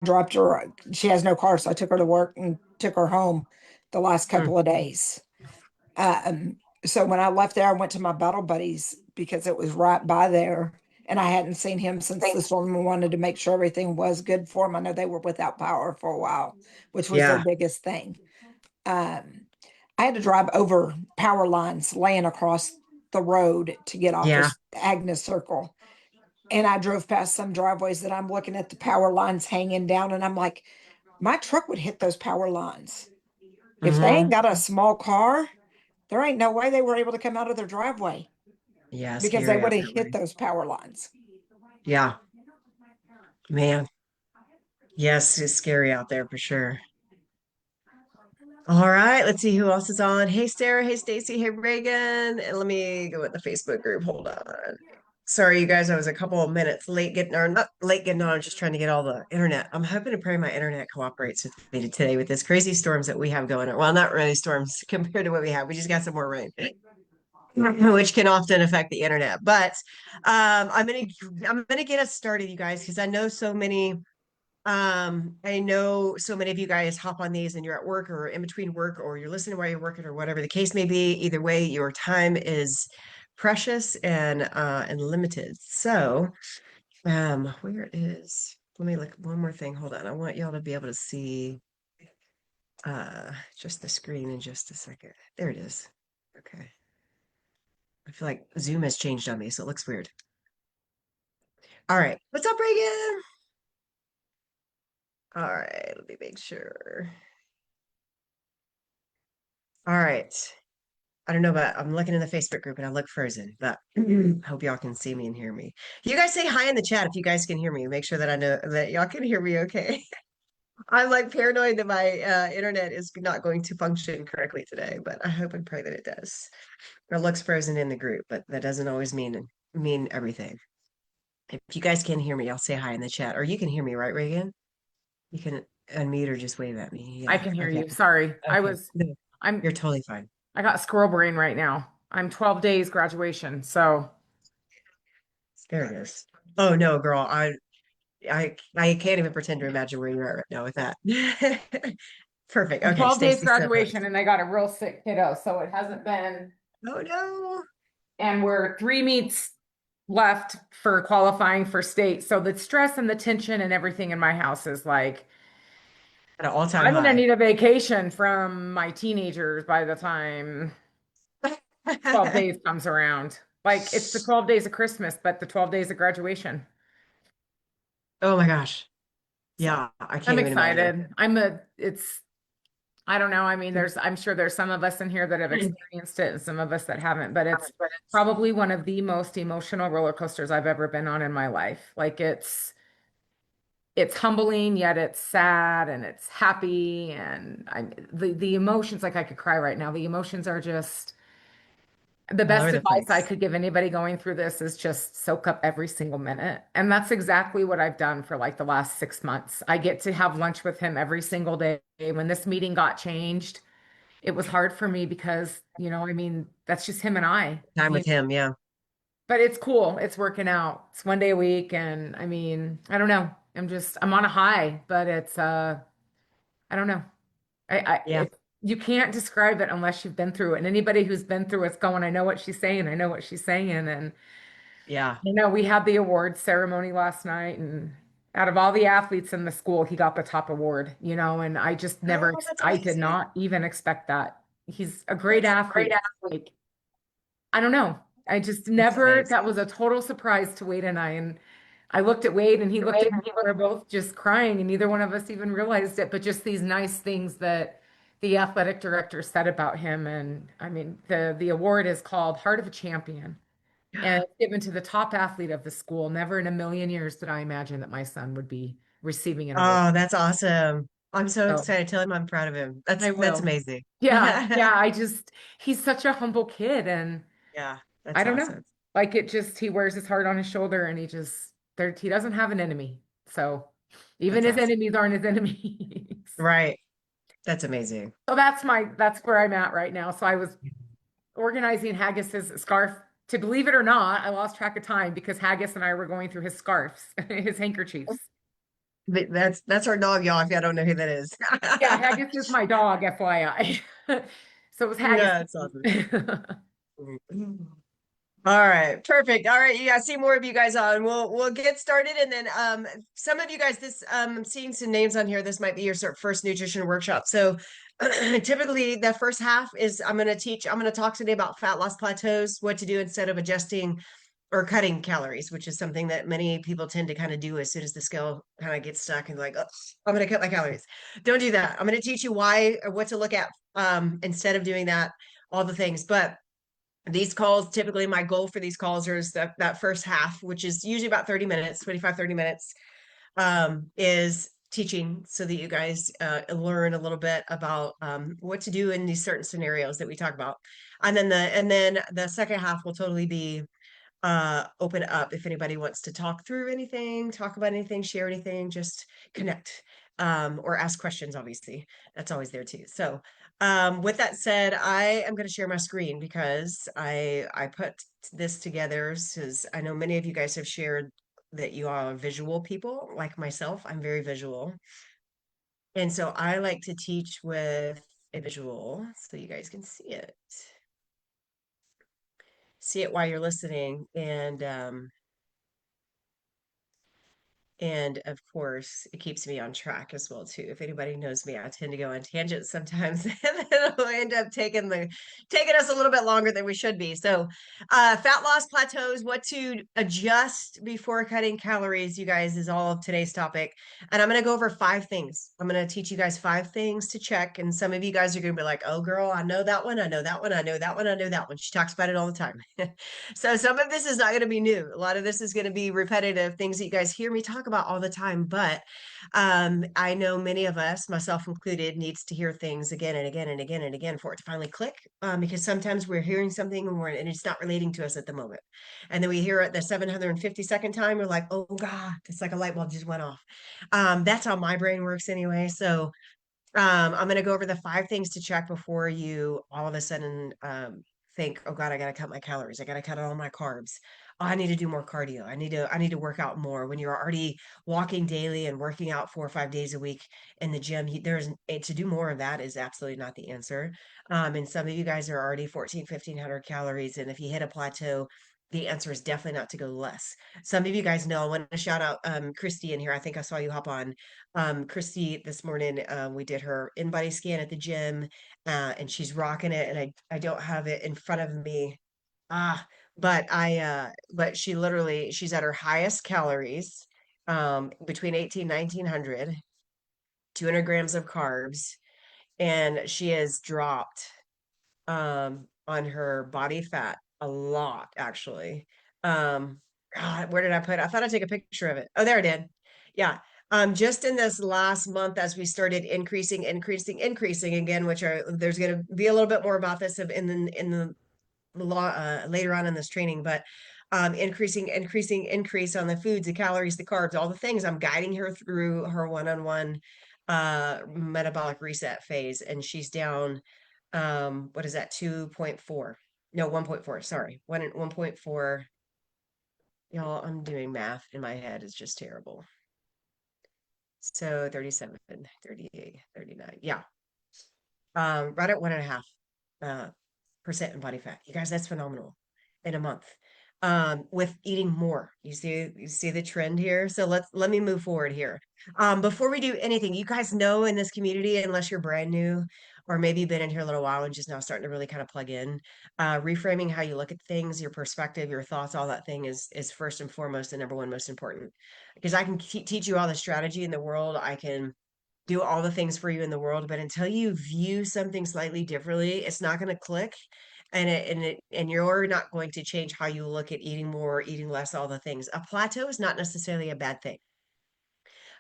dropped her. She has no car, so I took her to work and took her home the last Mm, couple of days. So when I left there, I went to my battle buddies because it was right by there. And I hadn't seen him since this woman wanted to make sure everything was good for him. I know they were without power for a while, which was their yeah. biggest thing. Um, I had to drive over power lines laying across the road to get off of Yeah. Agnes Circle. And I drove past some driveways that I'm looking at the power lines hanging down, and I'm like, my truck would hit those power lines. If they ain't Hmm. got a small car, there ain't no way they were able to come out of their driveway Yeah. because they Scary would out have that hit way. those power lines. Yeah. Man. Yes, it's scary out there for sure. All right, let's see who else is on. Hey, Sarah. Hey, Stacy. Hey, Reagan. And let me go with the Facebook group. Hold on. Sorry, you guys. I was a couple of minutes late getting, or not late getting on, just trying to get all the internet. I'm hoping to pray my internet cooperates with me today with this crazy storms that we have going on. Well, not really storms compared to what we have. We just got some more rain, which can often affect the internet. But I'm gonna get us started, you guys, because I know so many of you guys hop on these and you're at work or in between work or you're listening while you're working or whatever the case may be. Either way, your time is precious and limited. So, where is let me look one more thing. Hold on. I want y'all to be able to see just the screen in just a second. There it is. Okay. I feel like Zoom has changed on me, so it looks weird. All right. What's up, Reagan? All right, let me make sure. All right. I don't know, but I'm looking in the Facebook group and I look frozen, but hope y'all can see me and hear me. You guys say hi in the chat if you guys can hear me. Make sure that I know that y'all can hear me okay. I'm like paranoid that my internet is not going to function correctly today, but I hope and pray that it does. It looks frozen in the group, but that doesn't always mean everything. If you guys can hear me, I'll say hi in the chat. Or you can hear me, right, Reagan? You can unmute or just wave at me. I Yeah. can hear Okay. you. Sorry. Okay. No, I'm you're totally fine. I got squirrel brain right now. I'm 12 days graduation. So There it is. Oh no, girl. I can't even pretend to imagine where you're at right now with that. Perfect. I'm Okay, 12 days Stacy. So, graduation and I got a real sick kiddo. So it hasn't been, oh no. and we're 3 meets left for qualifying for state. So the stress and the tension and everything in my house is like, At an all-time I'm gonna high. need a vacation from my teenagers by the time 12 days comes around. Like it's the 12 days of Christmas, but the 12 days of graduation. Oh my gosh. So Yeah, I I'm can't even imagine. excited. I don't know. I mean, I'm sure there's some of us in here that have experienced it and some of us that haven't, but it's probably one of the most emotional roller coasters I've ever been on in my life. Like it's humbling, yet it's sad and it's happy. And the emotions, like I could cry right now. The emotions are just the All over best the advice I place. could give anybody going through this is just soak up every single minute. And that's exactly what I've done for like the last 6 months. I get to have lunch with him every single day. When this meeting got changed, it was hard for me because, I mean, that's just him and I, Time with him, yeah. but it's cool. It's working out. It's one day a week. And I mean, I don't know. I'm on a high, but I don't know. Yeah. You can't describe it unless you've been through it. And anybody who's been through it's going, I know what she's saying. I know what she's saying. And Yeah. we had the award ceremony last night, and out of all the athletes in the school, he got the top award, and I just never, Oh, that's I did amazing. not even expect that. He's a great That's great. athlete. Like, I don't know. I just That's never, amazing. that was a total surprise to Wade and I. And I looked at Wade and he looked at me. We were both just crying, and neither one of us even realized it. But just these nice things that the athletic director said about him. And I mean, the award is called Heart of a Champion. And it's given to the top athlete of the school. Never in a million years did I imagine that my son would be receiving an award. Oh, that's awesome. I'm so So excited. Tell him I'm proud of him. I That's will. amazing. Yeah, yeah. He's such a humble kid. And Yeah, I that's don't know. awesome. Like he wears his heart on his shoulder and he doesn't have an enemy. So even That's his awesome. enemies aren't his enemies. Right. That's amazing. So that's where I'm at right now. So I was organizing Haggis's scarf. To believe it or not, I lost track of time because Haggis and I were going through his scarves, his handkerchiefs. But that's our dog, y'all, if y'all don't know who that is. Yeah, Haggis is my dog, FYI. So it was Haggis. Yeah, it's awesome. All right, perfect. All right, yeah, see more of you guys on. We'll get started, and then some of you guys, this I'm seeing some names on here. This might be your first nutrition workshop. So typically the first half is I'm going to talk today about fat loss plateaus, what to do instead of adjusting or cutting calories, which is something that many people tend to kind of do as soon as the scale kind of gets stuck and like, oh, I'm going to cut my calories. Don't do that. I'm going to teach you why or what to look at instead of doing that, all the things. But these calls, typically my goal for these calls is that first half, which is usually about 30 minutes, 25, 30 minutes, is teaching so that you guys learn a little bit about what to do in these certain scenarios that we talk about. And then the second half will totally be open up if anybody wants to talk through anything, talk about anything, share anything, just connect or ask questions. Obviously, that's always there too. So with that said, I am going to share my screen because I put this together because I know many of you guys have shared that you are visual people like myself. I'm very visual, and so I like to teach with a visual so you guys can see it while you're listening. And of course, it keeps me on track as well too. If anybody knows me, I tend to go on tangents sometimes, and it'll end up taking us a little bit longer than we should be. So, fat loss plateaus, what to adjust before cutting calories, you guys, is all of today's topic. And I'm going to go over 5 things. I'm going to teach you guys 5 things to check. And some of you guys are going to be like, "Oh, girl, I know that one. I know that one. I know that one. I know that one." She talks about it all the time. So some of this is not going to be new. A lot of this is going to be repetitive things that you guys hear me talk about all the time. But I know many of us, myself included, needs to hear things again and again and again and again for it to finally click. Because sometimes we're hearing something and it's not relating to us at the moment. And then we hear it the 752nd time, we're like, oh God, it's like a light bulb just went off. That's how my brain works anyway. So I'm going to go over the 5 things to check before you all of a sudden think, oh God, I got to cut my calories. I got to cut all my carbs. Oh, I need to do more cardio. I need to work out more. When you're already walking daily and working out 4 or 5 days a week in the gym, to do more of that is absolutely not the answer. And some of you guys are already 1,500 calories. And if you hit a plateau, the answer is definitely not to go less. Some of you guys know, I want to shout out Christy in here. I think I saw you hop on. Christy this morning, we did her in-body scan at the gym, and she's rocking it. And I don't have it in front of me. But she's at her highest calories, between 1900, 200 grams of carbs, and she has dropped on her body fat a lot, actually. God, where did I put it? I thought I'd take a picture of it. Oh, there I did. Yeah. Just in this last month, as we started increasing again, there's going to be a little bit more about this in the law later on in this training, but increase on the foods, the calories, the carbs, all the things. I'm guiding her through her one-on-one metabolic reset phase, and she's down what is that, 2.4, no, 1.4, sorry, 1.4. Y'all, I'm doing math in my head, is just terrible. So 37, 38, 39, yeah, right at 1.5% in body fat. You guys, that's phenomenal in a month. With eating more. You see the trend here. So let me move forward here. Before we do anything, you guys know in this community, unless you're brand new, or maybe you've been in here a little while and just now starting to really kind of plug in, reframing how you look at things, your perspective, your thoughts, all that thing is first and foremost the number one most important. Because I can teach you all the strategy in the world. I can do all the things for you in the world, but until you view something slightly differently, it's not going to click, and you're not going to change how you look at eating more, eating less, all the things. A plateau is not necessarily a bad thing.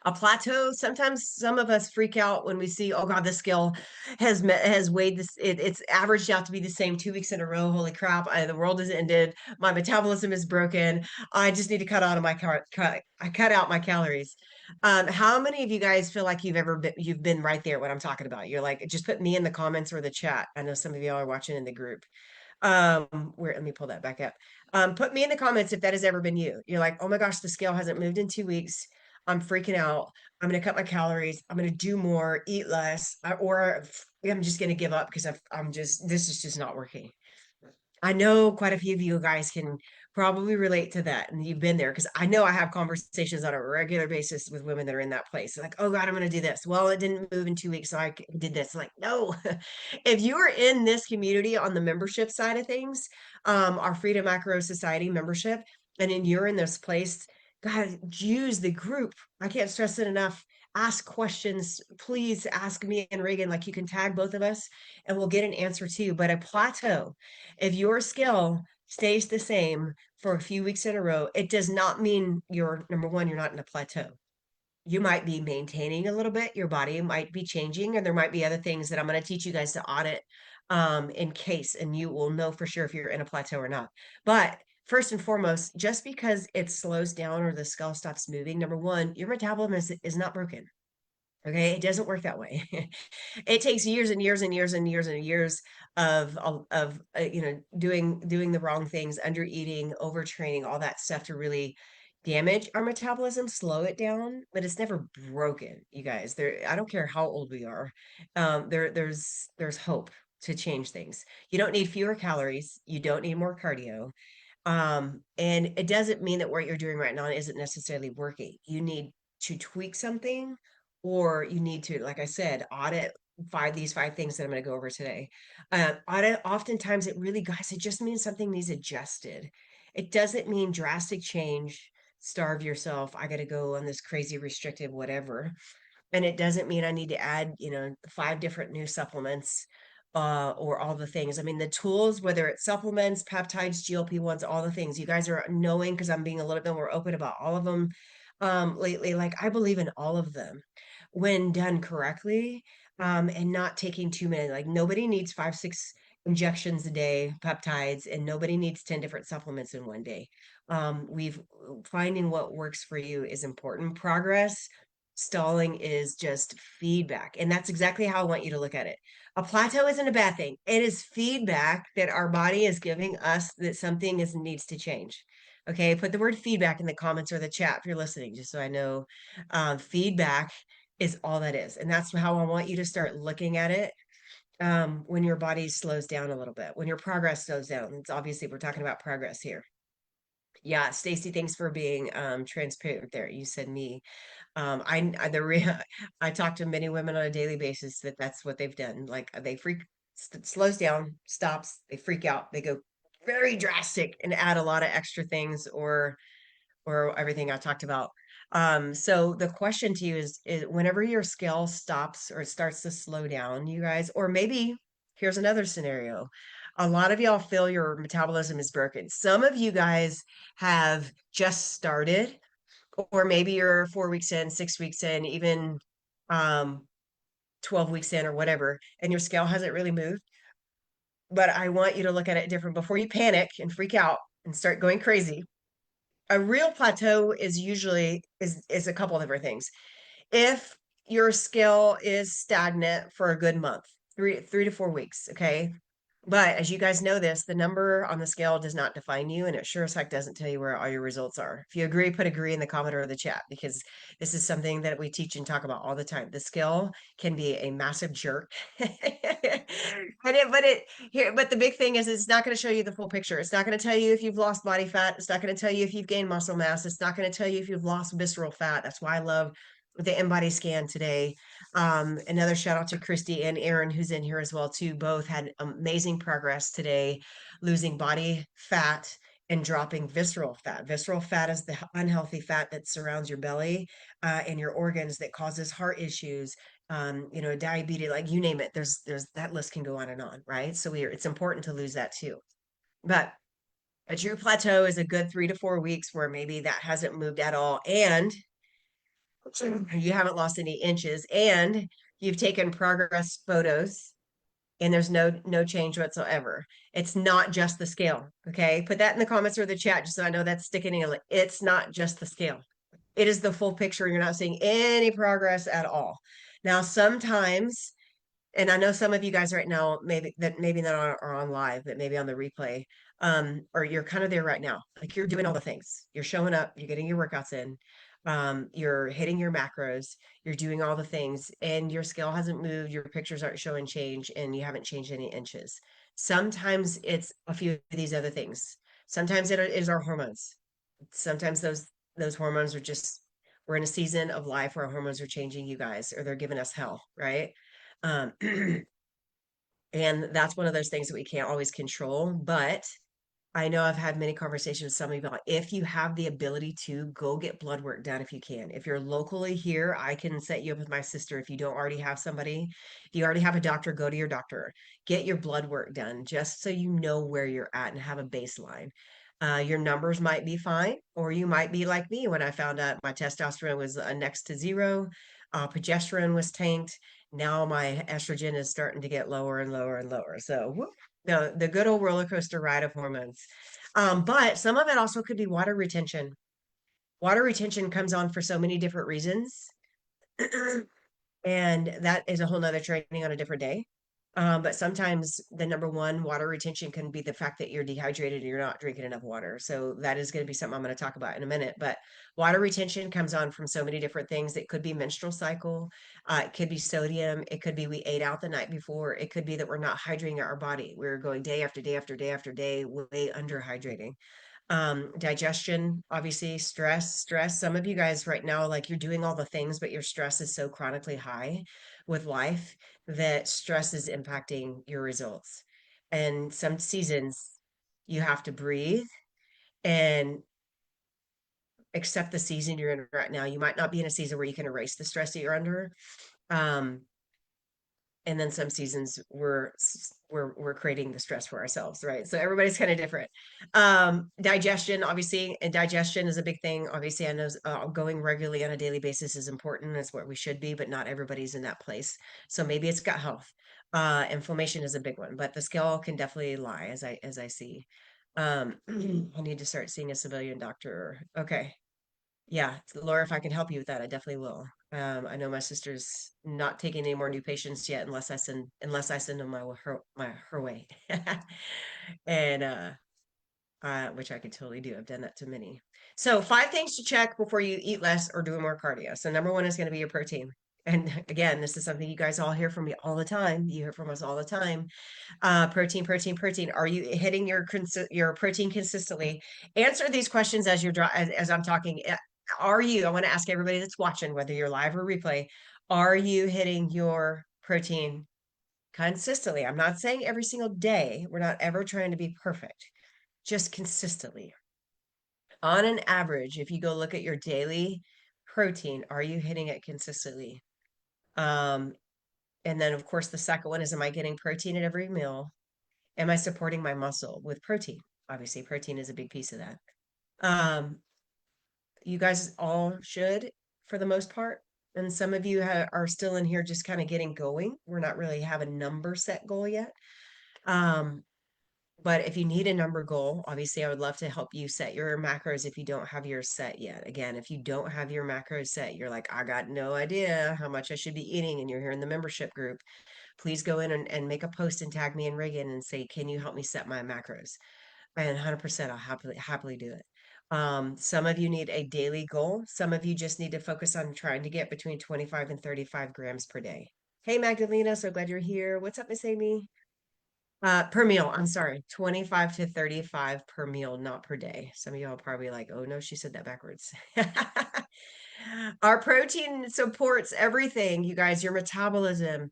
A plateau, sometimes some of us freak out when we see, oh God, the scale has weighed this, it's averaged out to be the same 2 weeks in a row. Holy crap, the world has ended. My metabolism is broken. I just need to cut out of I cut out my calories. How many of you guys feel like you've been right there when I'm talking about? You're like, just put me in the comments or the chat. I know some of y'all are watching in the group. Let me pull that back up. Put me in the comments if that has ever been you. You're like, oh my gosh, the scale hasn't moved in 2 weeks. I'm freaking out. I'm going to cut my calories. I'm going to do more, eat less, or I'm just going to give up because I'm just, this is just not working. I know quite a few of you guys can probably relate to that, and you've been there because I know I have conversations on a regular basis with women that are in that place. Like, oh God, I'm going to do this. Well, it didn't move in 2 weeks, so I did this. Like, no, if you are in this community on the membership side of things, our Freedom Macro Society membership, and then you're in this place, God, use the group. I can't stress it enough. Ask questions. Please ask me and Reagan. Like, you can tag both of us and we'll get an answer too. But a plateau, if your skill stays the same for a few weeks in a row, it does not mean you're, number one, you're not in a plateau. You might be maintaining a little bit, your body might be changing, and there might be other things that I'm going to teach you guys to audit in case, and you will know for sure if you're in a plateau or not. But first and foremost, just because it slows down or the skull stops moving, number one, your metabolism is not broken. Okay, it doesn't work that way. It takes years and years and years and years and years of you know, doing the wrong things, under eating, overtraining, all that stuff to really damage our metabolism, slow it down, but it's never broken, you guys. There, I don't care how old we are. There's hope to change things. You don't need fewer calories, you don't need more cardio. And it doesn't mean that what you're doing right now isn't necessarily working. You need to tweak something, or you need to, like I said, audit these five things that I'm going to go over today. Audit, oftentimes it really, guys, it just means something needs adjusted. It doesn't mean drastic change, starve yourself. I got to go on this crazy restrictive whatever. And it doesn't mean I need to add, you know, 5 different new supplements or all the things. I mean, the tools, whether it's supplements, peptides, GLP-1s, all the things you guys are knowing, because I'm being a little bit more open about all of them lately. Like, I believe in all of them when done correctly, and not taking too many. Like, nobody needs 5, 6 injections a day, peptides, and nobody needs 10 different supplements in one day. We've finding what works for you is important. Progress, stalling is just feedback. And that's exactly how I want you to look at it. A plateau isn't a bad thing. It is feedback that our body is giving us that something needs to change. Okay, put the word feedback in the comments or the chat if you're listening, just so I know. Feedback is all that is. And that's how I want you to start looking at it, when your body slows down a little bit, when your progress slows down. It's obviously, we're talking about progress here. Yeah, Stacy, thanks for being transparent there. You said me. I talk to many women on a daily basis that's what they've done. Like, they slows down, stops, they freak out, they go very drastic and add a lot of extra things, or everything I talked about. So the question to you is whenever your scale stops or it starts to slow down, you guys, or maybe here's another scenario. A lot of y'all feel your metabolism is broken. Some of you guys have just started, or maybe you're 4 weeks in, 6 weeks in, even 12 weeks in, or whatever, and your scale hasn't really moved. But I want you to look at it different before you panic and freak out and start going crazy. A real plateau is usually is a couple different things. If your scale is stagnant for a good month, 3 to 4 weeks, okay. But as you guys know, the number on the scale does not define you, and it sure as heck doesn't tell you where all your results are. If you agree, put agree in the comment or the chat, because this is something that we teach and talk about all the time. The scale can be a massive jerk. But the big thing is, it's not going to show you the full picture. It's not going to tell you if you've lost body fat. It's not going to tell you if you've gained muscle mass. It's not going to tell you if you've lost visceral fat. That's why I love the InBody scan today. Another shout out to Christy and Aaron, who's in here as well too. Both had amazing progress today, losing body fat and dropping visceral fat. Visceral fat is the unhealthy fat that surrounds your belly and your organs, that causes heart issues, you know, diabetes, like you name it. There's that list can go on and on, right? So it's important to lose that too. But a true plateau is a good 3 to 4 weeks where maybe that hasn't moved at all, and you haven't lost any inches, and you've taken progress photos, and there's no change whatsoever. It's not just the scale. Okay, put that in the comments or the chat, just so I know that's sticking in. It's not just the scale, it is the full picture. You're not seeing any progress at all. Now, sometimes, and I know some of you guys right now, maybe not are on live, but maybe on the replay, or you're kind of there right now. Like, you're doing all the things, you're showing up, you're getting your workouts in, You're hitting your macros, you're doing all the things, and your scale hasn't moved, your pictures aren't showing change, and you haven't changed any inches. Sometimes it's a few of these other things. Sometimes it is our hormones. Sometimes those hormones are just, we're in a season of life where our hormones are changing, you guys, or they're giving us hell, right? Um, and that's one of those things that we can't always control, but I know I've had many conversations with some of you about if you have the ability to go get blood work done if you can. If you're locally here, I can set you up with my sister. If you don't already have somebody, if you already have a doctor, go to your doctor. Get your blood work done just so you know where you're at and have a baseline. Your numbers might be fine, or you might be like me when I found out my testosterone was next to zero, progesterone was tanked. Now my estrogen is starting to get lower and lower and lower. So whoop, the good old roller coaster ride of hormones. But some of it also could be water retention. Water retention comes on for so many different reasons. And that is a whole nother training on a different day. But sometimes the number one water retention can be the fact that you're dehydrated and you're not drinking enough water. So that is going to be something I'm going to talk about in a minute. But water retention comes on from so many different things. It could be menstrual cycle. It could be sodium. It could be we ate out the night before. It could be that we're not hydrating our body. We're going day after day after day after day, way under hydrating. Digestion, obviously, stress. Some of you guys right now, like you're doing all the things, but your stress is so chronically high with life that stress is impacting your results. And some seasons you have to breathe and accept the season you're in right now. You might not be in a season where you can erase the stress that you're under. Um, and then some seasons we're creating the stress for ourselves, right? So everybody's kind of different. Digestion, obviously, and digestion is a big thing. Obviously, I know going regularly on a daily basis is important. That's what we should be, but not everybody's in that place. So maybe it's gut health. Inflammation is a big one, but the scale can definitely lie, as I see. I need to start seeing a civilian doctor. Okay. Yeah, Laura, if I can help you with that, I definitely will. I know my sister's not taking any more new patients yet unless I send them her way. And which I could totally do. I've done that to many. So 5 things to check before you eat less or do more cardio. So number one is going to be your protein. And again, this is something you guys all hear from me all the time. You hear from us all the time. Protein. Are you hitting your protein consistently? Answer these questions as as I'm talking. Are you? I want to ask everybody that's watching, whether you're live or replay, are you hitting your protein consistently? I'm not saying every single day. We're not ever trying to be perfect, just consistently. On an average, if you go look at your daily protein, are you hitting it consistently? And then, of course, the second one is, am I getting protein at every meal? Am I supporting my muscle with protein? Obviously, protein is a big piece of that. You guys all should, for the most part. And some of you are still in here just kind of getting going. We're not really have a number set goal yet. But if you need a number goal, obviously, I would love to help you set your macros if you don't have yours set yet. Again, if you don't have your macros set, you're like, I got no idea how much I should be eating, and you're here in the membership group, please go in and make a post and tag me and Reagan and say, can you help me set my macros? And 100%, I'll happily do it. Some of you need a daily goal. Some of you just need to focus on trying to get between 25 and 35 grams per day. Hey, Magdalena, so glad you're here. What's up, Miss Amy? Per meal, I'm sorry, 25 to 35 per meal, not per day. Some of y'all are probably like, oh no, she said that backwards. Our protein supports everything, you guys. Your metabolism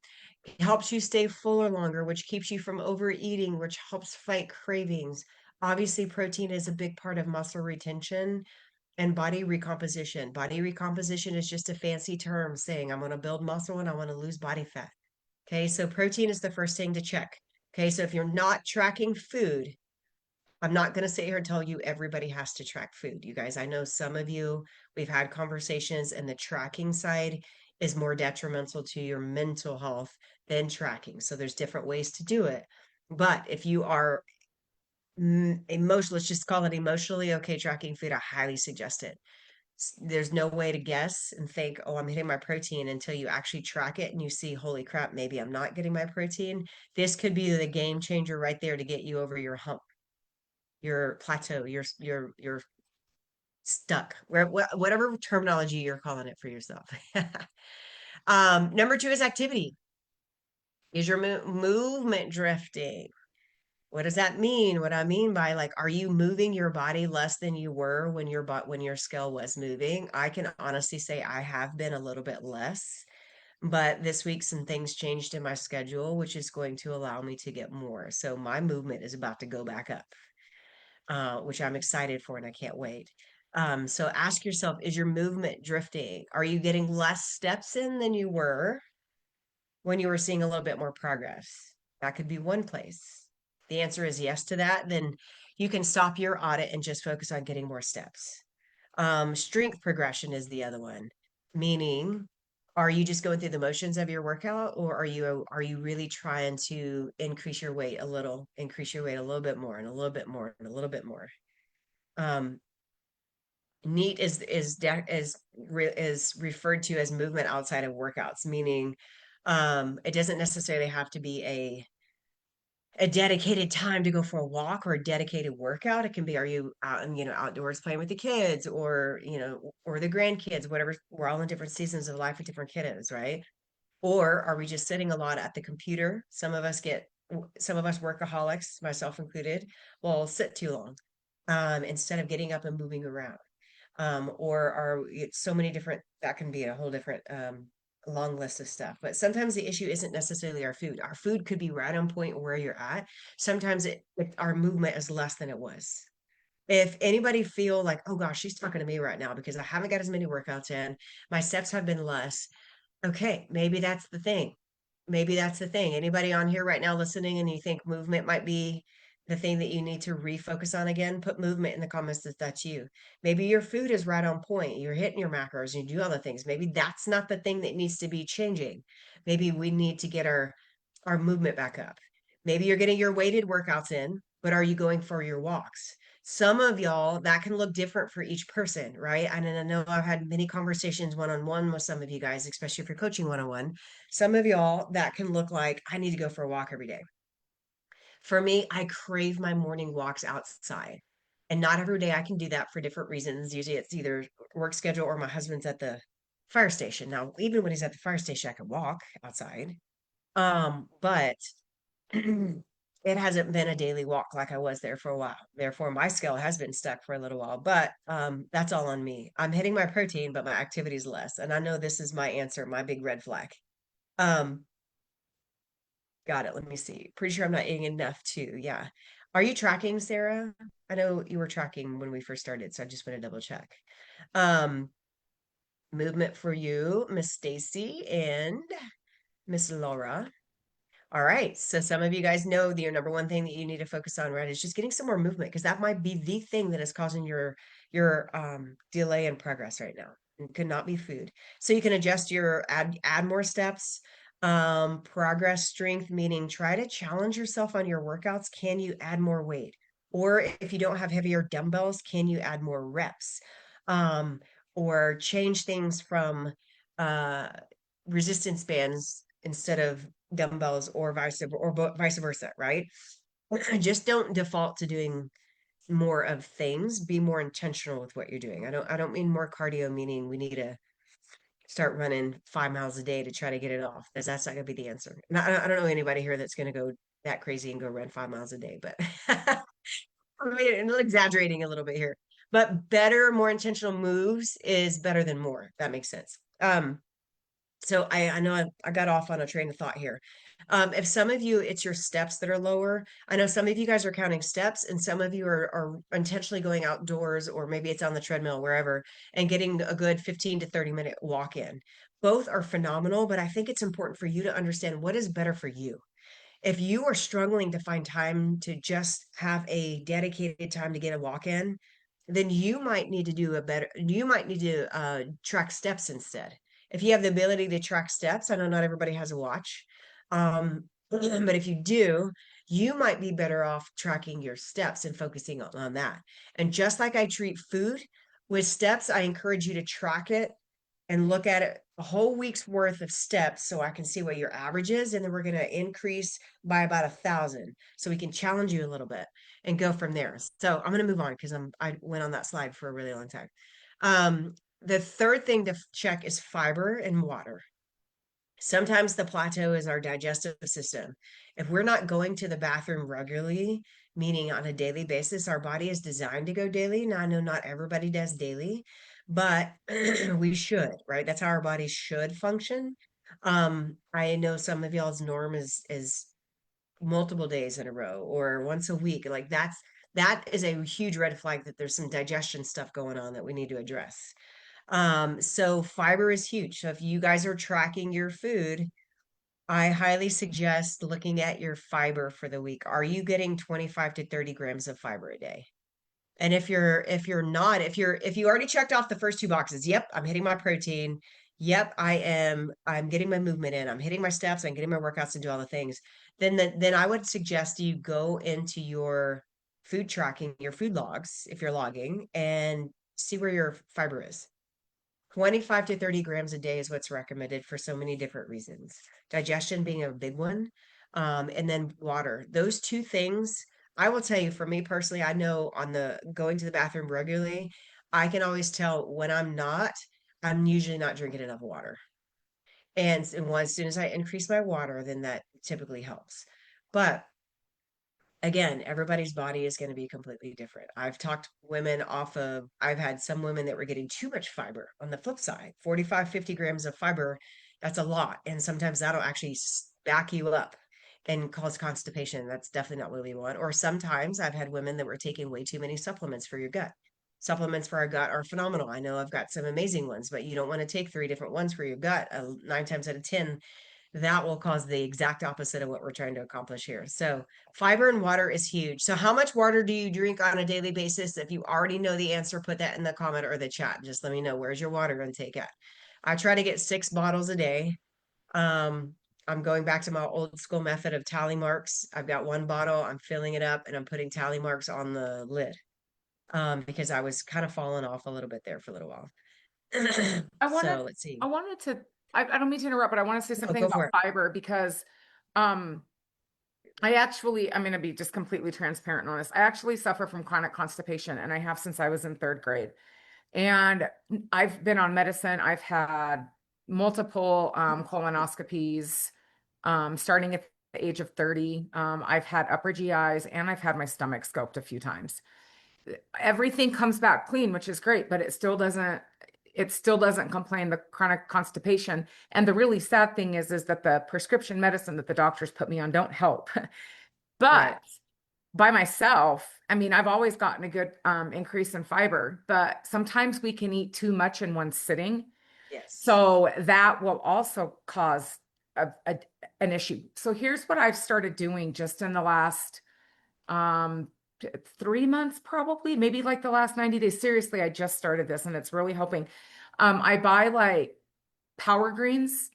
helps you stay fuller longer, which keeps you from overeating, which helps fight cravings. Obviously, protein is a big part of muscle retention and body recomposition. Body recomposition is just a fancy term saying I'm going to build muscle and I want to lose body fat. Okay, so protein is the first thing to check. Okay, so if you're not tracking food, I'm not going to sit here and tell you everybody has to track food. You guys, I know some of you, we've had conversations, and the tracking side is more detrimental to your mental health than tracking. So there's different ways to do it. But if you are let's just call it emotionally okay tracking food, I highly suggest it. There's no way to guess and think, oh, I'm hitting my protein until you actually track it and you see, holy crap, maybe I'm not getting my protein. This could be the game changer right there to get you over your hump, your plateau, your stuck, whatever terminology you're calling it for yourself. Number two is activity. Is your movement drifting? What does that mean? What I mean by, like, are you moving your body less than you were when your scale was moving? I can honestly say I have been a little bit less, but this week some things changed in my schedule, which is going to allow me to get more. So my movement is about to go back up, which I'm excited for and I can't wait. So ask yourself, is your movement drifting? Are you getting less steps in than you were when you were seeing a little bit more progress? That could be one place. The answer is yes to that. Then you can stop your audit and just focus on getting more steps. Strength progression is the other one, meaning, are you just going through the motions of your workout, or are you really trying to increase your weight a little, increase your weight a little bit more and a little bit more and a little bit more? NEAT is referred to as movement outside of workouts, meaning it doesn't necessarily have to be a dedicated time to go for a walk or a dedicated workout. It can be, are you out and, outdoors playing with the kids, or, or the grandkids, whatever. We're all in different seasons of life with different kiddos, right? Or are we just sitting a lot at the computer? Some of us workaholics, myself included, will sit too long instead of getting up and moving around. Or are it's so many different, that can be a whole different long list of stuff. But sometimes the issue isn't necessarily our food. Our food could be right on point where you're at. Sometimes our movement is less than it was. If anybody feel like, oh gosh, she's talking to me right now because I haven't got as many workouts in, my steps have been less. Okay, maybe that's the thing. Maybe that's the thing. Anybody on here right now listening and you think movement might be the thing that you need to refocus on again, put movement in the comments if that's you. Maybe your food is right on point. You're hitting your macros, you do other things. Maybe that's not the thing that needs to be changing. Maybe we need to get our movement back up. Maybe you're getting your weighted workouts in, but are you going for your walks? Some of y'all, that can look different for each person, right? And I know I've had many conversations one-on-one with some of you guys, especially if you're coaching one-on-one. Some of y'all, that can look like, I need to go for a walk every day. For me, I crave my morning walks outside. And not every day I can do that for different reasons. Usually it's either work schedule or my husband's at the fire station. Now, even when he's at the fire station, I can walk outside. But it hasn't been a daily walk like I was there for a while. Therefore, my scale has been stuck for a little while, but that's all on me. I'm hitting my protein, but my activity is less. And I know this is my answer, my big red flag. Got it. Let me see. Pretty sure I'm not eating enough too. Yeah. Are you tracking, Sarah? I know you were tracking when we first started, so I just want to double check. Movement for you, Miss Stacy and Miss Laura. All right. So some of you guys know your number one thing that you need to focus on, right, is just getting some more movement, because that might be the thing that is causing your delay in progress right now. It could not be food. So you can adjust your add more steps. Progress strength, meaning try to challenge yourself on your workouts. Can you add more weight? Or if you don't have heavier dumbbells, can you add more reps? Or change things from resistance bands instead of dumbbells, or vice versa, right? Just don't default to doing more of things. Be more intentional with what you're doing. I don't mean more cardio, meaning we need to start running 5 miles a day to try to get it off, because that's not going to be the answer. And I don't know anybody here that's going to go that crazy and go run 5 miles a day, but I mean, I'm exaggerating a little bit here. But better, more intentional moves is better than more. That makes sense. So I know I got off on a train of thought here. If some of you, it's your steps that are lower. I know some of you guys are counting steps, and some of you are intentionally going outdoors, or maybe it's on the treadmill, wherever, and getting a good 15 to 30-minute walk in. Both are phenomenal, but I think it's important for you to understand what is better for you. If you are struggling to find time to just have a dedicated time to get a walk in, then you might need to track steps instead. If you have the ability to track steps, I know not everybody has a watch, but if you do, you might be better off tracking your steps and focusing on that. And just like I treat food with steps, I encourage you to track it and look at it a whole week's worth of steps so I can see what your average is. And then we're going to increase by about 1,000 so we can challenge you a little bit and go from there. So I'm going to move on because I went on that slide for a really long time. The third thing to check is fiber and water. Sometimes the plateau is our digestive system. If we're not going to the bathroom regularly, meaning on a daily basis, our body is designed to go daily. Now, I know not everybody does daily, but we should, right? That's how our body should function. I know some of y'all's norm is multiple days in a row or once a week. Like that is a huge red flag that there's some digestion stuff going on that we need to address. So fiber is huge. So if you guys are tracking your food, I highly suggest looking at your fiber for the week. Are you getting 25 to 30 grams of fiber a day? And if you're not, if you already checked off the first two boxes, yep, I'm hitting my protein. Yep, I'm getting my movement in. I'm hitting my steps, I'm getting my workouts and do all the things. Then I would suggest you go into your food tracking, your food logs, if you're logging, and see where your fiber is. 25 to 30 grams a day is what's recommended for so many different reasons. Digestion being a big one. And then water. Those two things, I will tell you, for me personally, I know on the going to the bathroom regularly, I can always tell when I'm usually not drinking enough water. And as soon as I increase my water, then that typically helps. But again, everybody's body is going to be completely different. I've had some women that were getting too much fiber on the flip side, 45, 50 grams of fiber. That's a lot. And sometimes that'll actually back you up and cause constipation. That's definitely not what we want. Or sometimes I've had women that were taking way too many supplements for your gut. Supplements for our gut are phenomenal. I know I've got some amazing ones, but you don't want to take 3 different ones for your gut. 9 times out of 10, that will cause the exact opposite of what we're trying to accomplish here. So fiber and water is huge. So how much water do you drink on a daily basis? If you already know the answer, put that in the comment or the chat. Just let me know, where's your water intake at? I try to get 6 bottles a day. I'm going back to my old school method of tally marks. I've got 1 bottle, I'm filling it up and I'm putting tally marks on the lid. Because I was kind of falling off a little bit there for a little while. So let's see. I don't mean to interrupt, but I want to say something go about for it. fiber because I'm going to be just completely transparent on this. I actually suffer from chronic constipation and I have since I was in 3rd grade. And I've been on medicine. I've had multiple colonoscopies starting at the age of 30. I've had upper GIs and I've had my stomach scoped a few times. Everything comes back clean, which is great, but it still doesn't complain the chronic constipation. And the really sad thing is that the prescription medicine that the doctors put me on don't help. But Right. by myself, I mean, I've always gotten a good increase in fiber, but sometimes we can eat too much in one sitting. Yes. So that will also cause an issue. So here's what I've started doing just in the last 3 months, probably, maybe like the last 90 days. Seriously, I just started this and it's really helping. I buy like power greens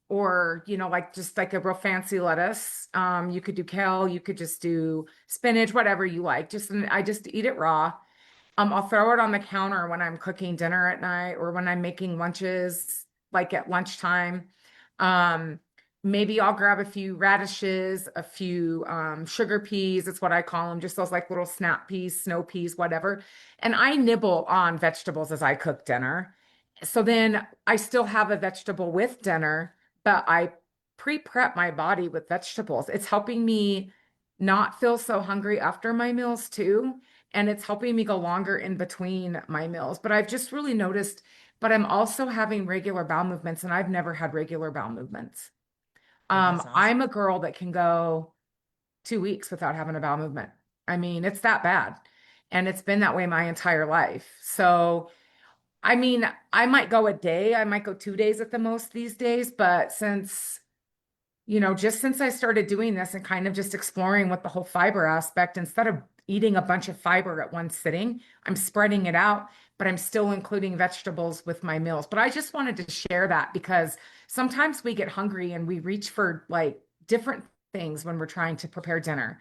or, like just like a real fancy lettuce. You could do kale, you could just do spinach, whatever you like. I just eat it raw. I'll throw it on the counter when I'm cooking dinner at night or when I'm making lunches, like at lunchtime. Maybe I'll grab a few radishes, a few sugar peas. It's what I call them, just those like little snap peas, snow peas, whatever. And I nibble on vegetables as I cook dinner. So then I still have a vegetable with dinner, but I pre-prep my body with vegetables. It's helping me not feel so hungry after my meals too. And it's helping me go longer in between my meals. But I've just really noticed, but I'm also having regular bowel movements and I've never had regular bowel movements. That's awesome. I'm a girl that can go 2 weeks without having a bowel movement. I mean, it's that bad. And it's been that way my entire life. So, I mean, I might go a day, I might go 2 days at the most these days, but just since I started doing this and kind of just exploring what the whole fiber aspect, instead of eating a bunch of fiber at one sitting, I'm spreading it out, but I'm still including vegetables with my meals. But I just wanted to share that because sometimes we get hungry and we reach for like different things when we're trying to prepare dinner.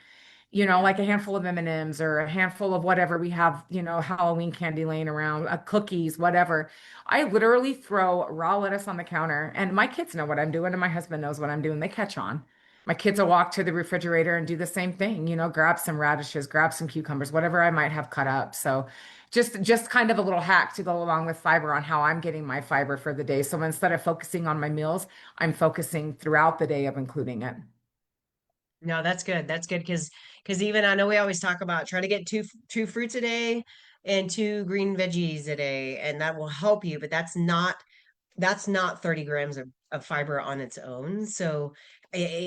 you know, like a handful of M&Ms or a handful of whatever we have, you know, Halloween candy laying around, cookies, whatever. I literally throw raw lettuce on the counter, and my kids know what I'm doing, and my husband knows what I'm doing. They catch on. My kids will walk to the refrigerator and do the same thing, you know, grab some radishes, grab some cucumbers, whatever I might have cut up. So just kind of a little hack to go along with fiber on how I'm getting my fiber for the day. So instead of focusing on my meals, I'm focusing throughout the day of including it. No, that's good. That's good because even I know we always talk about try to get two fruits a day and two green veggies a day, and that will help you, but that's not 30 grams of fiber on its own. So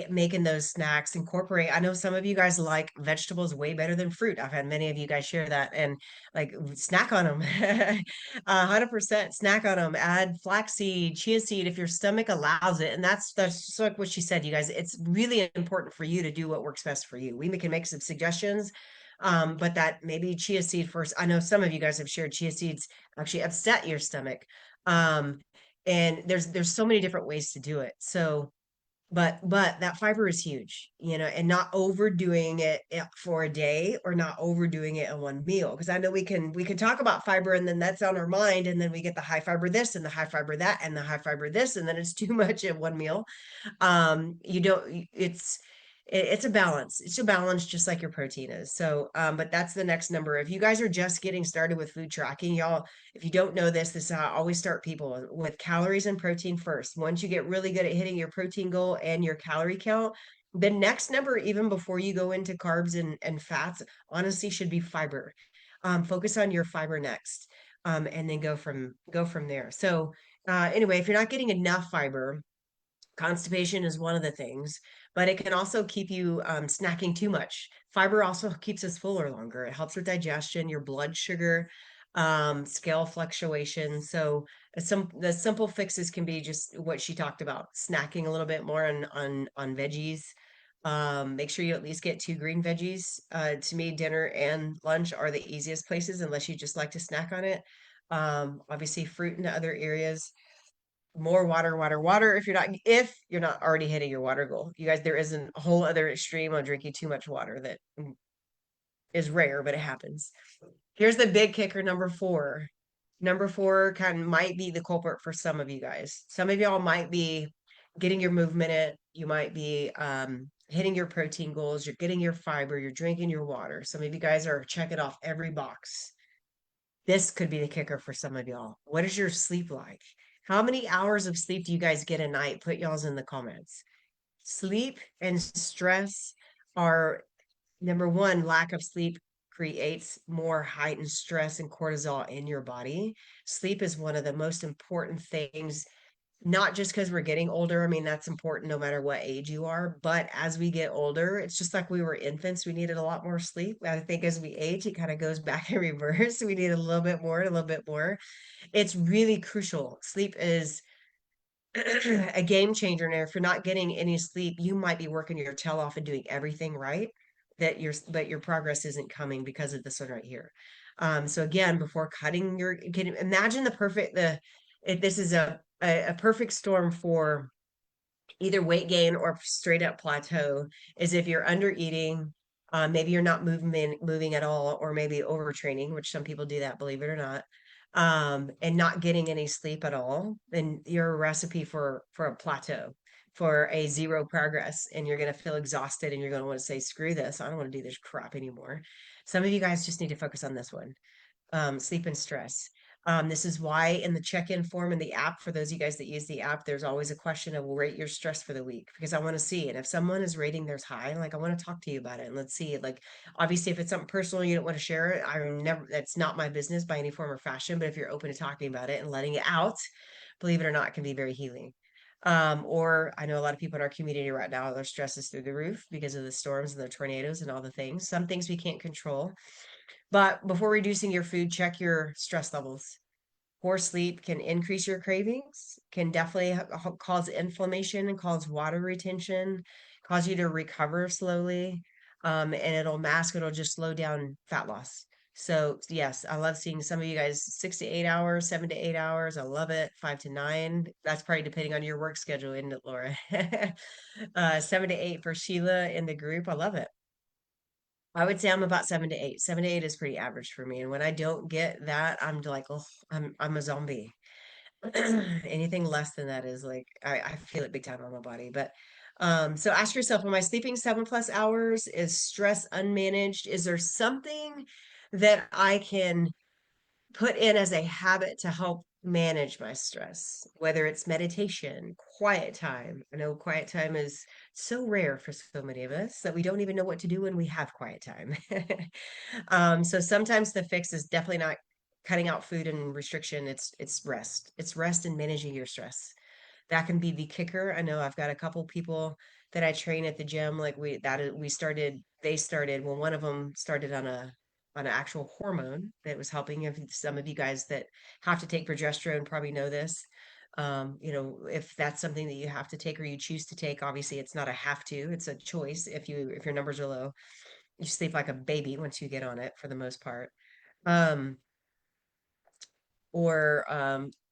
making those snacks incorporate. I know some of you guys like vegetables way better than fruit. I've had many of you guys share that and like snack on them. 100% snack on them. Add flaxseed, chia seed if your stomach allows it. And that's just like what she said, you guys. It's really important for you to do what works best for you. We can make some suggestions. But that maybe chia seed first. I know some of you guys have shared chia seeds actually upset your stomach. Um, and there's so many different ways to do it. So but that fiber is huge, you know, and not overdoing it for a day or not overdoing it in one meal, because I know we can talk about fiber and then that's on our mind, and then we get the high fiber this and the high fiber that and the high fiber this, and then it's too much in one meal. You don't it's a balance. It's a balance just like your protein is. So but that's the next number. If you guys are just getting started with food tracking, y'all, if you don't know this is how I always start people with calories and protein first. Once you get really good at hitting your protein goal and your calorie count, the next number, even before you go into carbs and fats, honestly should be fiber. Focus on your fiber next. And then go from there. So anyway, if you're not getting enough fiber, constipation is one of the things, but it can also keep you snacking too much. Fiber also keeps us fuller longer. It helps with digestion, your blood sugar, scale fluctuations. So the simple fixes can be just what she talked about, snacking a little bit more on veggies. Make sure you at least get two green veggies. To me, dinner and lunch are the easiest places, unless you just like to snack on it. Obviously, fruit in other areas, more water, water, water. If you're not already hitting your water goal, you guys, there isn't a whole other extreme on drinking too much water that is rare, but it happens. Here's the big kicker, number four. Number four might be the culprit for some of you guys. Some of y'all might be getting your movement in, you might be hitting your protein goals, you're getting your fiber, you're drinking your water. Some of you guys are checking off every box. This could be the kicker for some of y'all. What is your sleep like? How many hours of sleep do you guys get a night? Put y'all's in the comments. Sleep and stress are number one. Lack of sleep creates more heightened stress and cortisol in your body. Sleep is one of the most important things, not just because we're getting older. I mean, that's important no matter what age you are. But as we get older, it's just like we were infants. We needed a lot more sleep. I think as we age, it kind of goes back in reverse. We need a little bit more, a little bit more. It's really crucial. Sleep is a game changer. And if you're not getting any sleep, you might be working your tail off and doing everything right, but your progress isn't coming because of this one right here. So again, before cutting imagine this is a perfect storm for either weight gain or straight up plateau, is if you're under eating, maybe you're not moving at all, or maybe overtraining, which some people do that, believe it or not, and not getting any sleep at all, then you're a recipe for a plateau, for a zero progress, and you're going to feel exhausted and you're going to want to say, screw this, I don't want to do this crap anymore. Some of you guys just need to focus on this one, sleep and stress. This is why in the check-in form in the app, for those of you guys that use the app, there's always a question of, well, rate your stress for the week, because I want to see. And if someone is rating theirs high, like, I want to talk to you about it and let's see. Like, obviously, if it's something personal, you don't want to share it, that's not my business by any form or fashion. But if you're open to talking about it and letting it out, believe it or not, it can be very healing. Or I know a lot of people in our community right now, their stress is through the roof because of the storms and the tornadoes and all the things. Some things we can't control. But before reducing your food, check your stress levels. Poor sleep can increase your cravings, can definitely cause inflammation and cause water retention, cause you to recover slowly. And it'll just slow down fat loss. So yes, I love seeing some of you guys 6 to 8 hours, 7 to 8 hours. I love it. 5 to 9. That's probably depending on your work schedule, isn't it, Laura? 7 to 8 for Sheila in the group. I love it. I would say I'm about 7 to 8. 7 to 8 is pretty average for me. And when I don't get that, I'm like, oh, I'm a zombie. Anything less than that is like I feel it big time on my body. But so ask yourself, am I sleeping 7+ hours? Is stress unmanaged? Is there something that I can put in as a habit to help manage my stress, whether it's meditation, quiet time? I know quiet time is so rare for so many of us that we don't even know what to do when we have quiet time. So sometimes the fix is definitely not cutting out food and restriction. It's rest. It's rest and managing your stress. That can be the kicker. I know I've got a couple people that I train at the gym. Like we started, they started, well, one of them started on an actual hormone that was helping. If some of you guys that have to take progesterone probably know this. If that's something that you have to take or you choose to take, obviously it's not a have to, it's a choice. If your numbers are low, you sleep like a baby once you get on it for the most part. Um, or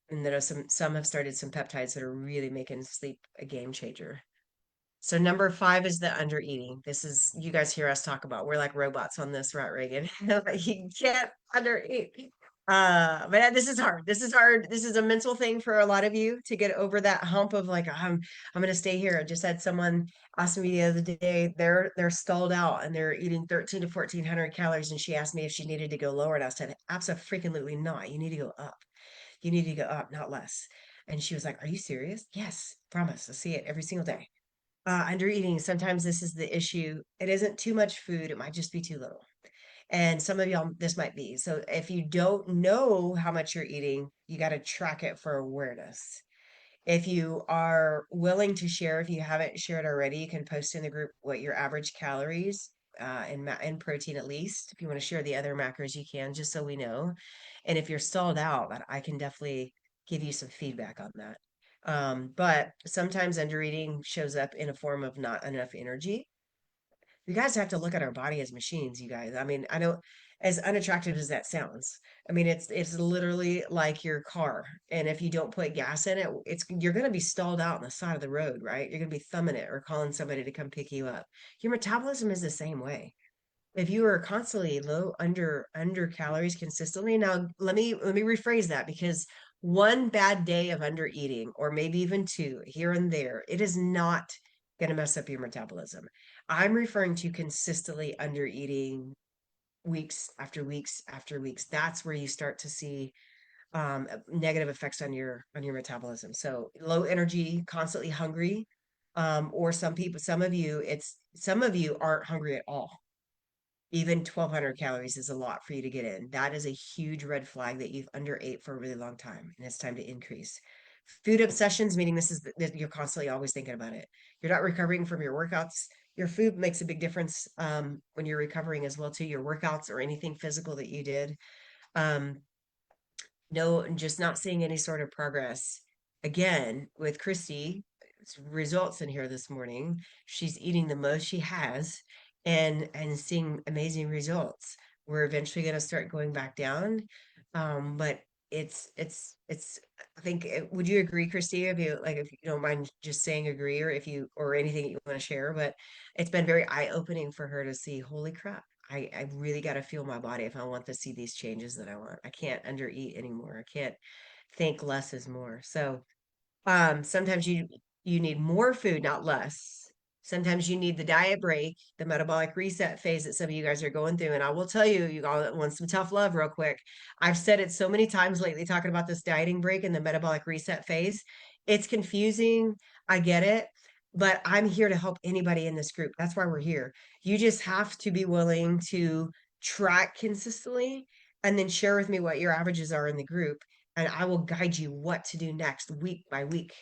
and there are some have started some peptides that are really making sleep a game changer. So number 5 is the under eating. This is, you guys hear us talk about, we're like robots on this, right, Reagan? You can't under eat. But this is hard. This is hard. This is a mental thing for a lot of you to get over that hump of like, I'm gonna stay here. I just had someone ask me the other day, they're stalled out and they're eating 13 to 1400 calories. And she asked me if she needed to go lower. And I said, absolutely not. You need to go up. You need to go up, not less. And she was like, are you serious? Yes, promise. I see it every single day. Under eating, sometimes this is the issue. It isn't too much food, it might just be too little. And some of y'all, this might be. So if you don't know how much you're eating, you got to track it for awareness. If you are willing to share, if you haven't shared already, you can post in the group what your average calories and protein at least. If you want to share the other macros, you can, just so we know. And if you're stalled out, I can definitely give you some feedback on that. But sometimes under eating shows up in a form of not enough energy. You guys have to look at our body as machines, you guys. I mean, I know, as unattractive as that sounds. I mean, it's literally like your car. And if you don't put gas in it, you're gonna be stalled out on the side of the road, right? You're gonna be thumbing it or calling somebody to come pick you up. Your metabolism is the same way. If you are constantly low under calories consistently, now let me rephrase that, because one bad day of under eating, or maybe even two here and there, it is not going to mess up your metabolism. I'm referring to consistently under eating weeks after weeks after weeks. That's where you start to see negative effects on your metabolism. So low energy, constantly hungry, or some of you aren't hungry at all. Even 1200 calories is a lot for you to get in. That is a huge red flag that you've under ate for a really long time, and it's time to increase. Food obsessions, meaning this is that you're constantly always thinking about it. You're not recovering from your workouts. Your food makes a big difference when you're recovering as well too. Your workouts or anything physical that you did. Um, no, just not seeing any sort of progress. Again, with Christy, results in here this morning. She's eating the most she has and seeing amazing results. We're eventually going to start going back down. But it's I think would you agree, Christy, if you don't mind just saying agree, or if you or anything that you want to share, but it's been very eye-opening for her to see, holy crap, I really got to feel my body if I want to see these changes that I want. I can't under eat anymore. I can't think less is more. So sometimes you need more food, not less. Sometimes you need the diet break, the metabolic reset phase that some of you guys are going through. And I will tell you, you all want some tough love real quick. I've said it so many times lately, talking about this dieting break and the metabolic reset phase. It's confusing. I get it. But I'm here to help anybody in this group. That's why we're here. You just have to be willing to track consistently and then share with me what your averages are in the group, and I will guide you what to do next week by week.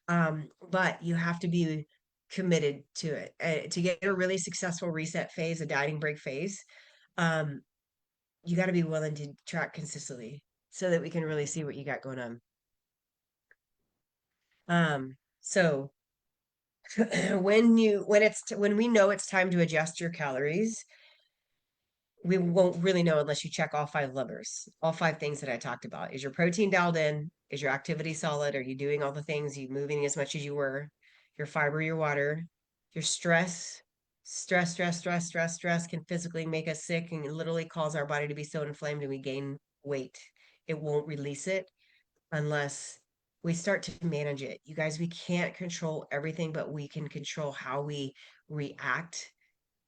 But you have to be committed to it to get a really successful reset phase, a dieting break phase. Um, you got to be willing to track consistently so that we can really see what you got going on. So when we know it's time to adjust your calories, we won't really know unless you check all 5 levers, all 5 things that I talked about. Is your protein dialed in? Is your activity solid? Are you doing all the things? Are you moving as much as you were? Your fiber, your water, your stress, Stress can physically make us sick and literally cause our body to be so inflamed and we gain weight. It won't release it unless we start to manage it. You guys, we can't control everything, but we can control how we react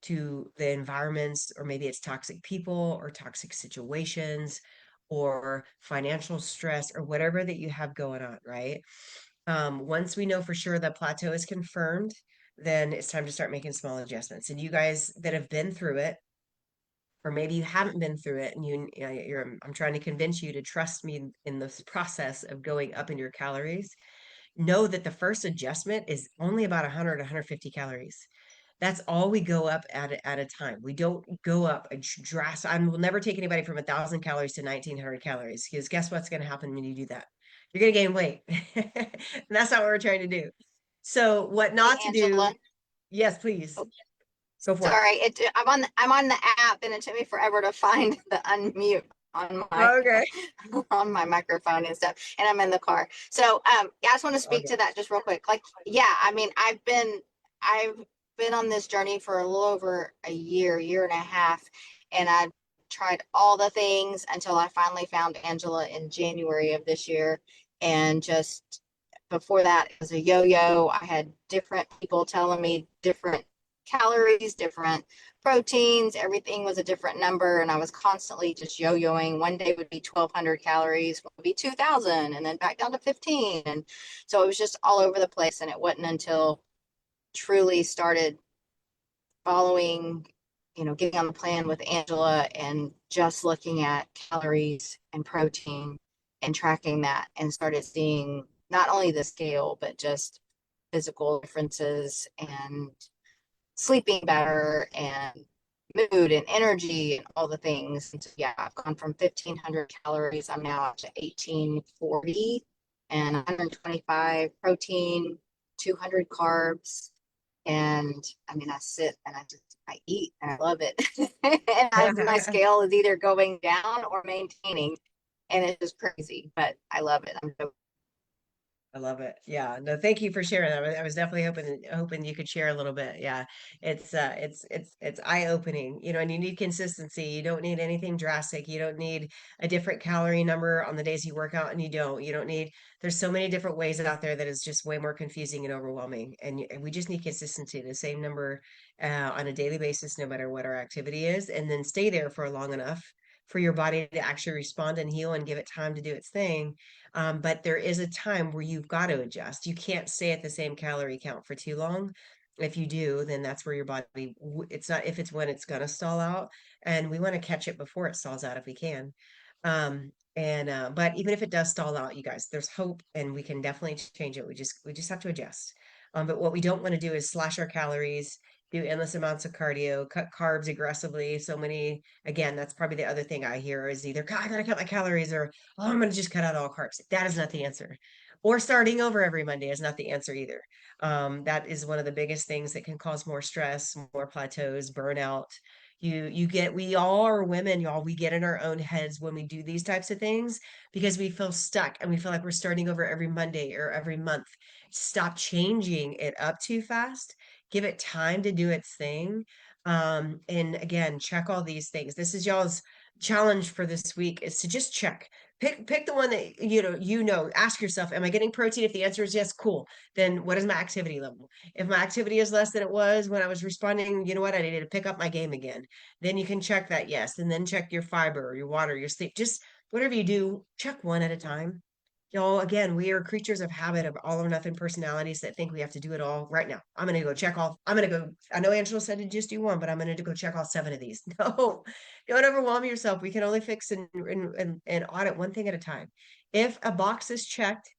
to the environments, or maybe it's toxic people or toxic situations or financial stress or whatever that you have going on, right? Once we know for sure that plateau is confirmed, then it's time to start making small adjustments. And you guys that have been through it, or maybe you haven't been through it, and I'm trying to convince you to trust me in this process of going up in your calories. Know that the first adjustment is only about 100, 150 calories. That's all we go up at a time. We don't go up a drastic. I will never take anybody from 1,000 calories to 1,900 calories, because guess what's going to happen when you do that? You're going to gain weight. And that's not what we're trying to do. So what not Hey, to do? Angela. Yes, please. Oh, Go for sorry, I'm on the app, and it took me forever to find the unmute on it. my Okay. on my microphone and stuff. And I'm in the car, so yeah, I just want to speak Okay. to that just real quick. Like, yeah, I mean, I've been on this journey for a little over a year and a half, and I've tried all the things until I finally found Angela in January of this year, and just before that, it was a yo-yo. I had different people telling me different calories, different proteins, everything was a different number. And I was constantly just yo-yoing. One day would be 1,200 calories, would be 2,000, and then back down to 15. And so it was just all over the place. And it wasn't until truly started following, getting on the plan with Angela and just looking at calories and protein and tracking that, and started seeing not only the scale, but just physical differences and sleeping better and mood and energy and all the things. And so, yeah, I've gone from 1,500 calories. I'm now up to 1,840 and 125 protein, 200 carbs. And I mean, I sit and I eat and I love it. And my scale is either going down or maintaining. And it's just crazy, but I love it. I love it. Yeah. No, thank you for sharing that. I was definitely hoping you could share a little bit. Yeah. It's eye-opening, and you need consistency. You don't need anything drastic. You don't need a different calorie number on the days you work out, and you don't need, there's so many different ways out there that is just way more confusing and overwhelming. And we just need consistency, the same number on a daily basis, no matter what our activity is, and then stay there for long enough for your body to actually respond and heal and give it time to do its thing. But there is a time where you've got to adjust. You can't stay at the same calorie count for too long. If you do, then that's where your body, it's not if it's when it's going to stall out. And we want to catch it before it stalls out if we can. But even if it does stall out, you guys, there's hope, and we can definitely change it. We just have to adjust. But what we don't want to do is slash our calories, do endless amounts of cardio, cut carbs aggressively. So many, again, that's probably the other thing I hear is either, God, I gotta cut my calories, or, oh, I'm gonna just cut out all carbs. That is not the answer. Or starting over every Monday is not the answer either. That is one of the biggest things that can cause more stress, more plateaus, burnout. We all are women, y'all. We get in our own heads when we do these types of things because we feel stuck and we feel like we're starting over every Monday or every month. Stop changing it up too fast. Give it time to do its thing. And again, check all these things. This is y'all's challenge for this week, is to just check. Pick the one that ask yourself, am I getting protein? If the answer is yes, cool. Then what is my activity level? If my activity is less than it was when I was responding, you know what? I needed to pick up my game again. Then you can check that yes, and then check your fiber, your water, your sleep. Just whatever you do, check one at a time. Y'all, again, we are creatures of habit, of all or nothing personalities that think we have to do it all right now. I'm going to go check all, I'm going to go, I know Angela said to just do one, but I'm going to go check all 7 of these. No, don't overwhelm yourself. We can only fix and audit one thing at a time. If a box is checked,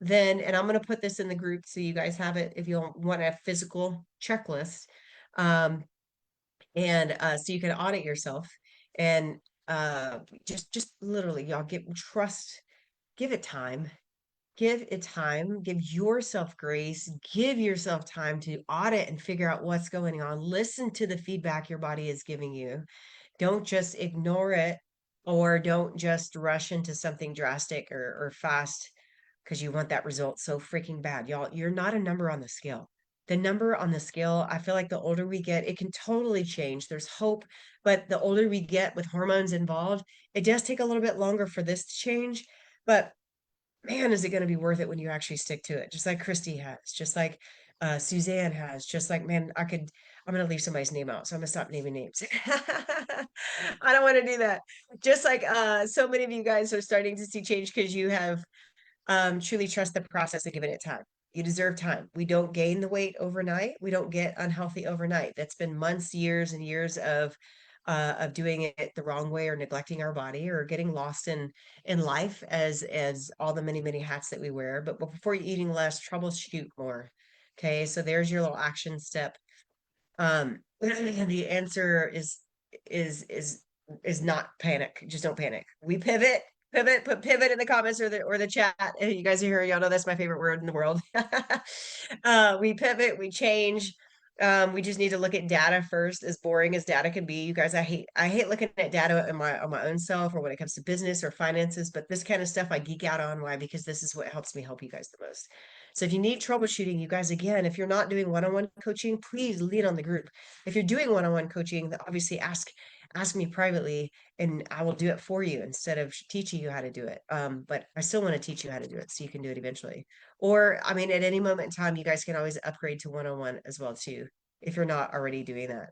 then, and I'm going to put this in the group so you guys have it if you want a physical checklist. So you can audit yourself, and just literally, y'all, give it time. Give it time. Give yourself grace. Give yourself time to audit and figure out what's going on. Listen to the feedback your body is giving you. Don't just ignore it, or don't just rush into something drastic or fast because you want that result so freaking bad. Y'all, you're not a number on the scale. the number on the scale, I feel like the older we get, it can totally change. There's hope, but the older we get with hormones involved, it does take a little bit longer for this to change. But man, is it going to be worth it when you actually stick to it? Just like Christy has, just like Suzanne has, just like, man, I'm going to leave somebody's name out. So I'm going to stop naming names. I don't want to do that. Just like so many of you guys are starting to see change because you have truly trust the process and given it time. You deserve time. We don't gain the weight overnight. We don't get unhealthy overnight. That's been months, years, and years of doing it the wrong way or neglecting our body or getting lost in life as all the many hats that we wear. But before you're eating less, troubleshoot more. Okay, so there's your little action step. The answer is not panic. Just don't panic. We pivot. Put pivot in the comments or the chat. You guys are here, y'all know that's my favorite word in the world. We pivot, we change. We just need to look at data first, as boring as data can be. You guys, I hate looking at data on my own self or when it comes to business or finances, but this kind of stuff I geek out on. Why? Because this is what helps me help you guys the most. So if you need troubleshooting, you guys, again, if you're not doing one-on-one coaching, please lean on the group. If you're doing one-on-one coaching, obviously ask me privately and I will do it for you instead of teaching you how to do it. But I still want to teach you how to do it so you can do it eventually. Or, I mean, at any moment in time, you guys can always upgrade to one-on-one as well too, if you're not already doing that.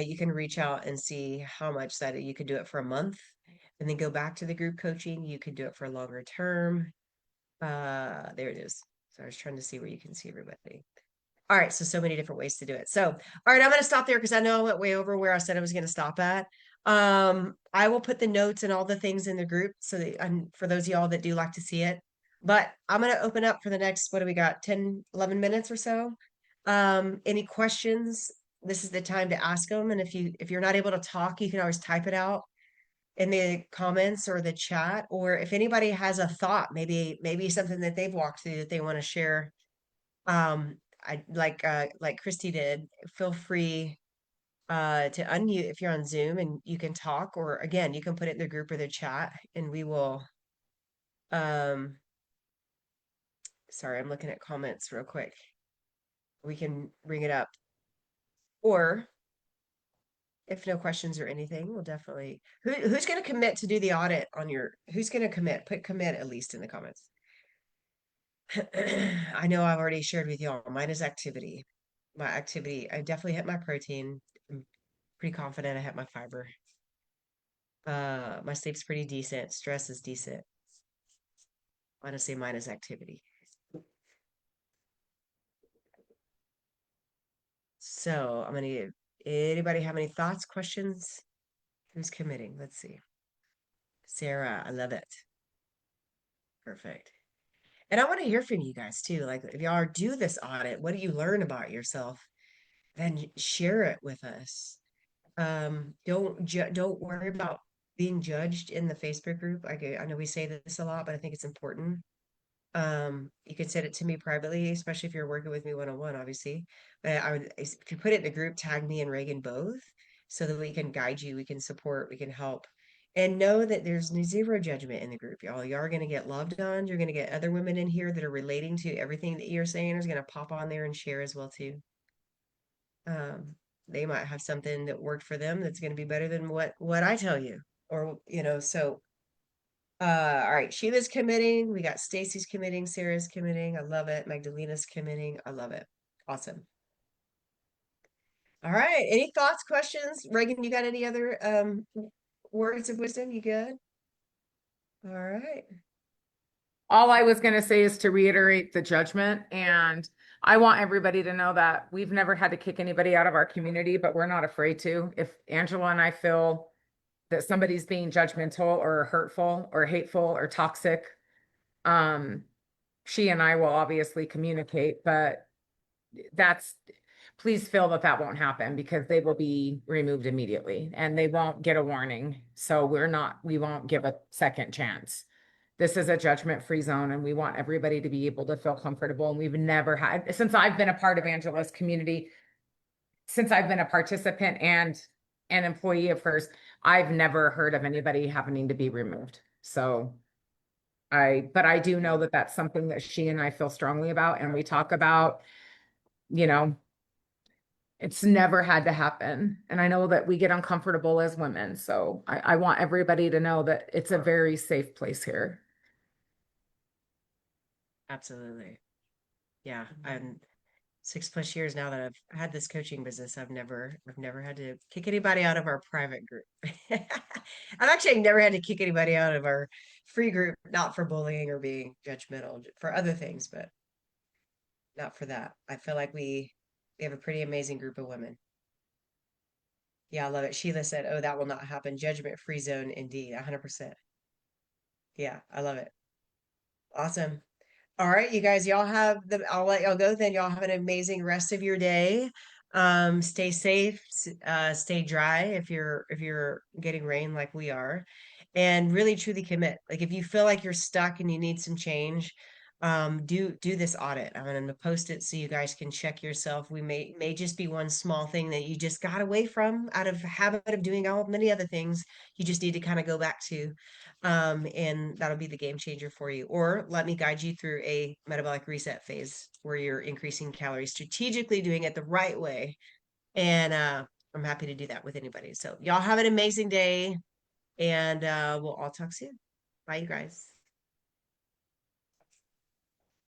You can reach out and see how much that you could do it for a month and then go back to the group coaching. You could do it for a longer term. There it is. So I was trying to see where you can see everybody. All right, so many different ways to do it. So, all right, I'm going to stop there because I know I went way over where I said I was going to stop at. I will put the notes and all the things in the group so that, and for those of y'all that do like to see it, but I'm going to open up for the next, what do we got, 10, 11 minutes or so. Any questions? This is the time to ask them. And if you're not able to talk, you can always type it out in the comments or the chat, or if anybody has a thought, maybe something that they've walked through that they want to share. I like Christy did, feel free to unmute if you're on Zoom and you can talk, or again, you can put it in the group or the chat and we will sorry, I'm looking at comments real quick. We can bring it up. Or if no questions or anything, we'll definitely who's gonna commit to do the audit on your who's gonna commit? Put commit at least in the comments. I know I've already shared with y'all. Mine is activity. My activity, I definitely hit my protein. I'm pretty confident I hit my fiber. My sleep's pretty decent. Stress is decent. Honestly, mine is activity. So I'm gonna give anybody have any thoughts, questions? Who's committing? Let's see. Sarah, I love it. Perfect. And I want to hear from you guys too. Like if y'all do this audit, what do you learn about yourself? Then share it with us. Don't worry about being judged in the Facebook group. I know we say this a lot, but I think it's important. You can send it to me privately, especially if you're working with me one-on-one, obviously. But if you put it in the group, tag me and Reagan both so that we can guide you, we can support, we can help. And know that there's zero judgment in the group, y'all. You are going to get loved on. You're going to get other women in here that are relating to everything that you're saying is going to pop on there and share as well too. They might have something that worked for them that's going to be better than what I tell you, or so all right, Sheila's committing, we got Stacy's committing, Sarah's committing, I love it. Magdalena's committing, I love it. Awesome. All right, any thoughts, questions? Reagan, you got any other words of wisdom? You good? All right. All I was going to say is to reiterate the judgment. And I want everybody to know that we've never had to kick anybody out of our community, but we're not afraid to. If Angela and I feel that somebody's being judgmental or hurtful or hateful or toxic, she and I will obviously communicate, but please feel that won't happen because they will be removed immediately and they won't get a warning. So we won't give a second chance. This is a judgment-free zone and we want everybody to be able to feel comfortable. And we've never had, since I've been a part of Angela's community, since I've been a participant and an employee of hers, I've never heard of anybody having to be removed. So But I do know that that's something that she and I feel strongly about, and we talk about, you know, it's never had to happen. And I know that we get uncomfortable as women. So I want everybody to know that it's a very safe place here. Absolutely. Yeah. And 6+ years now that I've had this coaching business, I've never had to kick anybody out of our private group. I've actually never had to kick anybody out of our free group, not for bullying or being judgmental, for other things, but not for that. I feel like we have a pretty amazing group of women. Yeah, I love it. Sheila said, "Oh, that will not happen. Judgment-free zone indeed." 100%. Yeah, I love it. Awesome. All right, you guys, I'll let y'all go then. Y'all have an amazing rest of your day. Stay safe, stay dry if you're getting rain like we are, and really truly commit. Like if you feel like you're stuck and you need some change, do this audit. I'm gonna post it so you guys can check yourself. We may just be one small thing that you just got away from out of habit of doing all many other things. You just need to kind of go back to. And that'll be the game changer for you. Or let me guide you through a metabolic reset phase where you're increasing calories, strategically doing it the right way. And I'm happy to do that with anybody. So y'all have an amazing day, and we'll all talk soon. Bye, you guys.